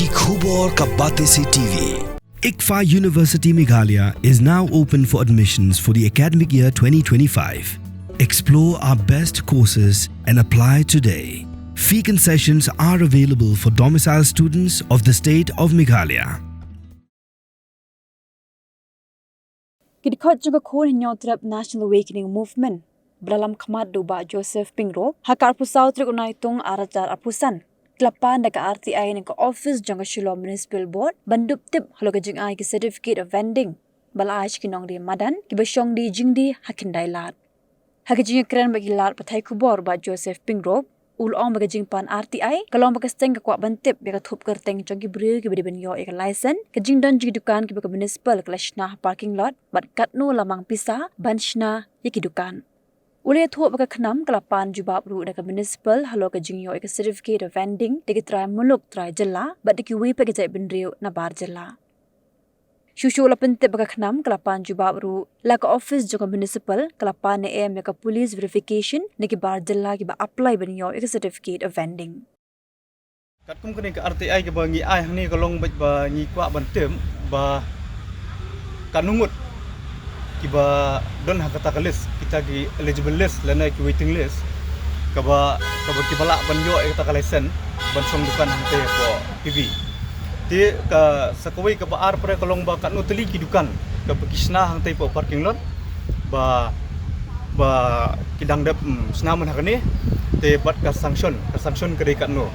Ki Khubor Ka Bate Se TV. ICFA University Meghalaya is now open for admissions for the academic year 2025. Explore our best courses and apply today. Fee concessions are available for domicile students of the state of Meghalaya. Kidikot juga khon hinyo trap National Awakening Movement. Bralam khamat duba Joseph Pingro, hakar pusau trik unai tung arajar apusan. Kelapan daga RTI ni ke office jangka Shillong Municipal Board, bandup tip halo ke jing ai ke certificate of vending. Bala aish kinong di madan, ki basyong di jing di hakindai lat. Hake jing keren bagi lat patai kubor ba Joseph Pingro, ulong bagi jing pan RTI, kalong bagi steng ke kuat bantip bagi thup kerteng jangki beri ke beri benyo ek license, ke jing dan jing dukan ke bagi municipal ke lashna parking lot, bat katnu lamang pisa, banshna yaki dukan. Uleh thup bagi kenam kelapan jubab ru dekat municipal halo ke jing yo ek certificate of vending, deki try muluk try jela, bat deki wi pagi jai bendriu na bar jela. Shushu la pentip bagi kenam kelapan jubab ru la ke office jangka municipal, kelapan ne em ke police verification, neki bar jela ki ba apply benyo ek certificate of vending. Kat kum kene ke RTI ke bangi ai ni kalong ba ngi kwa bantem ba kanungut ki ba don hakata list kita di eligible list lana ki waiting list ka ba ki bala banyo e ta license ban song dukan hante ko PB ti ka sakoi ka ba ar pre kalong ba kanu teli ki dukan ka kisna hante po parking lot ba kidang dap senaman hakane te bat ka sanction ka dekat no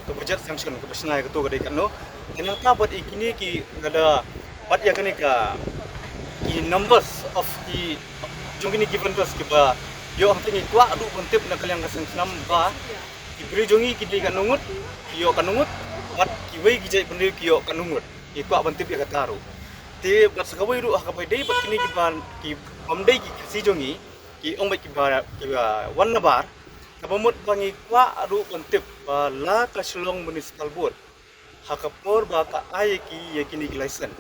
ke budget sanction ke personal ke tu ke dekat no yang ta buat ikini ki ada bat ya kene ka ki numbers of the jongini given us ke ba yo hang tingi kwa du kontip na kalyang kasang nam ba ki bri jongi ki dekat nungut yo kanungut bat ki wei ki jai bendi ki yo kanungut ki kwa bantip ya kataru te bat sakawai ru ka pai dei bat kini ki ban ki pamdei ki si jongi ki ong ba ki ba wan bar kabamut bangi kwa ru kontip ba la ka Shillong Municipal Board hakapor ba ka ai ki yakini license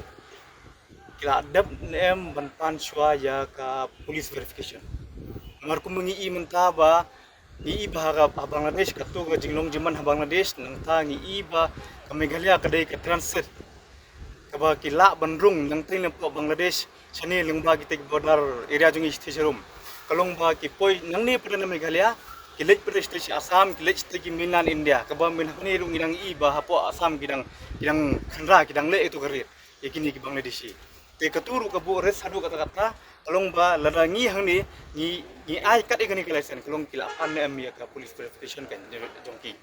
kila adab nem banpan shwa ya ka police verification marku mengi menta ba ni bahara Bangladesh ka tu ga jinglong jiman Bangladesh nang ta ni ba ka Meghalaya ka dai ka transit ka ba kila bandrung nang tin po Bangladesh chani leng ba ki border area jungi station kalong ba ki poi nang ni pada Meghalaya kilej Pradesh Assam kilej ki Minan India ka ba min ni rung idang ba hapo Assam kidang khandra kidang le itu karir yakini ki Bangladeshi te katuru ka bu res hadu kata kalong ba ladangi hang ni ai kat ikani license kalong kila an em ya ka police verification kan jongki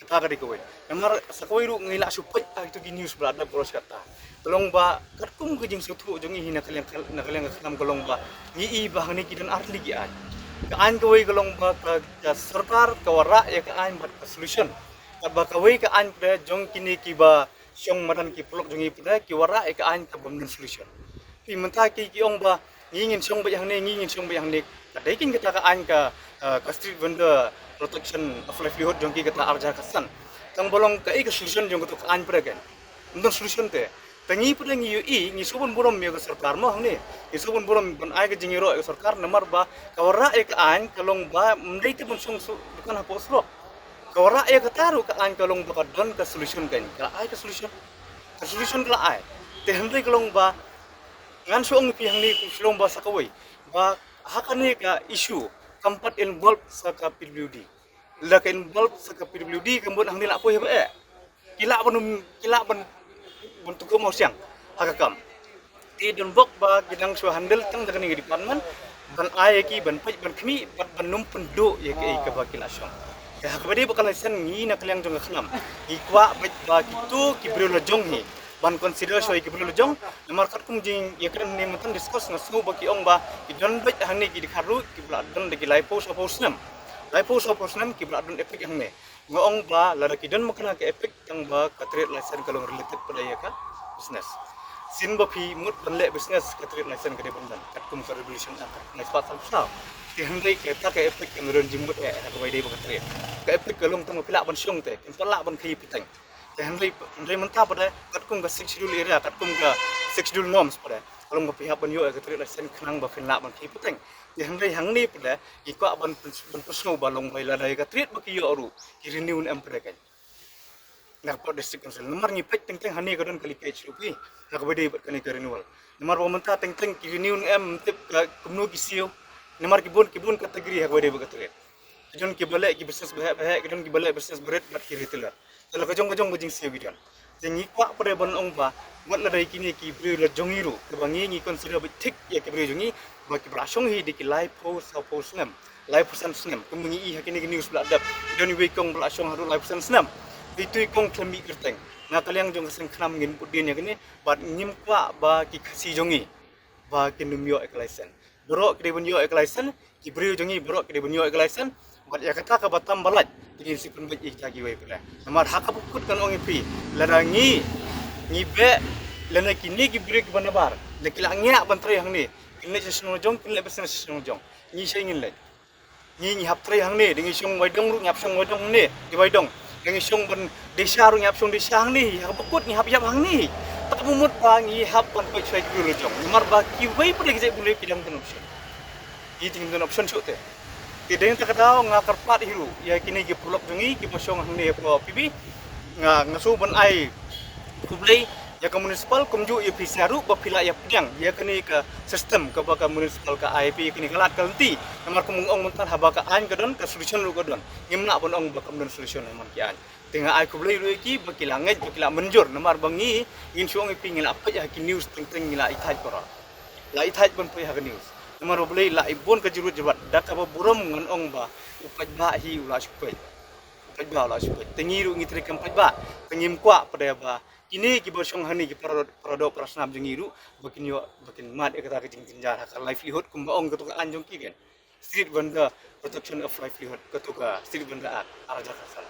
kata ka dikowe namar sakoi ru ngila supai itu ki news berada boros kata kalong ba kat kum ke jing sutu jongi hina kalian kam kalong ba ni ba hang ni kidan arli ki ai ka an kowe kalong ba ka sarkar ka wara ya ka an ba solution ka ba kowe ka an pre jong kini ki ba syong madan ki pelok jongi pre ki wara ya ka an ka bamden solution pi menta ki ong ba ngingin syong ba yang ni kadai kin kita ka an ka street vendor protection of livelihood jong ki kata arja kasan tang bolong ka solution jong ka an pre kan undang solution te tangi pre ngi ui ngi subun borom me ka sarkar mo hangni ngi subun borom ban ai ka jingiro ka sarkar namar ba ka wara e ka an kalong ba mdai te bun song bukan hapo sro ka wara e ka taru ka an kalong ba don ka solution kan ka ai ka solution ka ai te handai kalong ba ngan suong pi hang ni Shillong ba sakawai ba hakane ka issue kampat involved sa ka PWD la ka involved sa ka PWD kambon hang ni la poi ba kila ban bentuk mo siang hakakam ti don bok ba gidang so handle tang daga ni department ban ai ki ban pai ban khmi ban num pendo ye ka ba kila syong ya hakabadi bakal sen ngi na kalyang jong khnam ikwa ba kitu ki brelo jong hi ban consider so ki brelo jong namar kat kum jing ye kan ni mutan discuss na su baki ong ba idon bet hang ni ki dikharu ki bladon de ki lai post nam ki bladon efek hang ne ngong ba la ki don makna ke efek yang ba katret license kalong related pada ya ka business sin ba phi mut banle business katret license ke bandan kat kum ka revolution akar na spat sam sa ti hang dei ke ta ke efek yang ron jimbut ka ba dei ba katret ka efek kalong tang pila ban syong te kin pala ban khi pitang Henry mentah pada katkum ke schedule area katkum ke schedule norms pada kalau pihak banyo ke tri lesen kenang ba fin la ban ki puteng Henry hang ni pada ikwa ban pesno balong baila dai ka tri ba ki yo ru ki renew em pada kan nak pot district council nomor ngipet teng hani ka don kali page rupi nak bede bat kani ka renewal nomor pemerintah teng ki renew tip kumno ki sio nomor kibun kategori hak bede begatule jon ki balai ki business bahak jon ki balai business berat bat ki retailer kalau kajong bujing sio gidan jengi kwa pada ban ong ba buat la dai kini ki bri la jongiru ke bangi ni consider betik ya ke bri jongi ba ki brasong hi di ki live post atau post ngam live pesan snam kemengi i hakini ki news bladap doni we kong brasong haru live pesan snam itu kong klemi kerteng na kaliang jong seng kram ngin pudin ya kini bat ngim kwa ba ki kasi jongi ba ki numyo ek license borok ki bunyo ek license ki bri jongi borok ki bunyo ek license bat ya kata ka batam balat tingin si pun bagi jagi we pula namar hak pukut kan ong pi ladangi ngibe lana kini ki bri ki banabar lekilangnya bantri hang ni kini sesno jong kini lebesen sesno jong ni sai ngin le ni hap tri hang ni dengi song waidong ru nyap song waidong ni di waidong dengi song ban desa ru nyap song desa hang ni hak pukut ni hap yap hang ni tak mumut pangi hap pan ko chai guru jong namar ba ki wei pada ki boleh kidang ten option i ting ten option shote tidak tak tahu ngakar pat hiru ya kini ki pulok jongi ki posong hang ni ko pibi ngasu ban ai publik ya ke municipal kumju ya pisaru bapila ya pedang ya kini ke sistem ke baka municipal ke IP kini kelat kalti namar kumung mentar habaka an kedon ke solution lu kedon ngimna bon ong bakam don solution man ki an tengah ai kublai lu ki bakila ngai bakila menjur namar bangi ngin suong ipi ngila apa ya ki news teng ngila ithaj kora la ithaj bon pu ha news namar oblai la ibon ke jurut jebat dak apa burom ngan ong ba upaj ba hi ula supai upaj ba ula supai tengiru ngitri kam upaj ba tengim kwa pada ba ini ki bosong hani ki produk prasnam jengiru bakin mat kata ke jingjar hak livelihood kumbaong ketuka anjong ki kan street vendor protection of livelihood ketuka street vendor araja kasal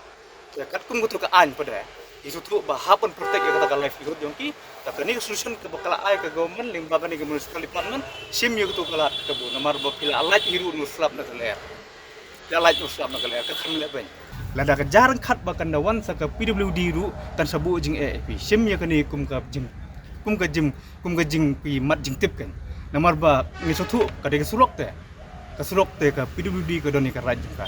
ya kat kum ketuka an pada isu tu bahapan protect kata ke livelihood jongki tak ni solution ke bakala ai ke government lembaga ni municipal department sim yo ketuka lat ke bu nomor bapila alat hiru nuslap na keler ya alat nuslap na keler ke kan leben lada ke jarang khat bakan dawan saka PWD ru tan sabu jing AFP sim ya kani kum ka jing pi mat jing tip kan namar ba ni sotu ka de surok te ka PWD ka doni ka raj ka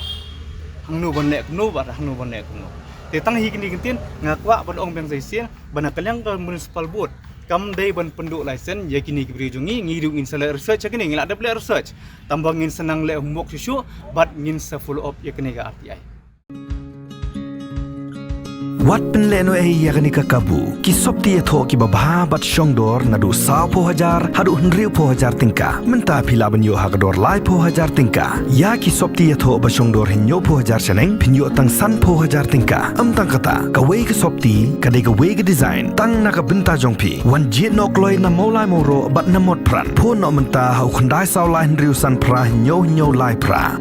hangnu bonne no ba hangnu bonne no te tang hi kini kintin ngakwa ban ong bang saisian bana kalyang ka municipal board kam dai ban penduk license ya kini ki brijungi ngiru ngin sala research kini ngila ada research tambang ngin senang le homework susu bat ngin sa follow up ya kini ka RTI Wat penleno yakni kakabu ki sopti etho ki babha bat shongdor nadu 100,000 hadu 100,000 tingka menta phila banyo hagador lai 100,000 tingka ya ki sopti etho ba shongdor hinyo 100,000 seneng pinyo tang san 100,000 tingka amtang kata ka wei ki sopti ka de ka wei ki design tang na ka benta jongpi wan jit nok loi na molai moro bat na mod pran pho no menta hau khandai saw lai riusan pra hinyo lai pra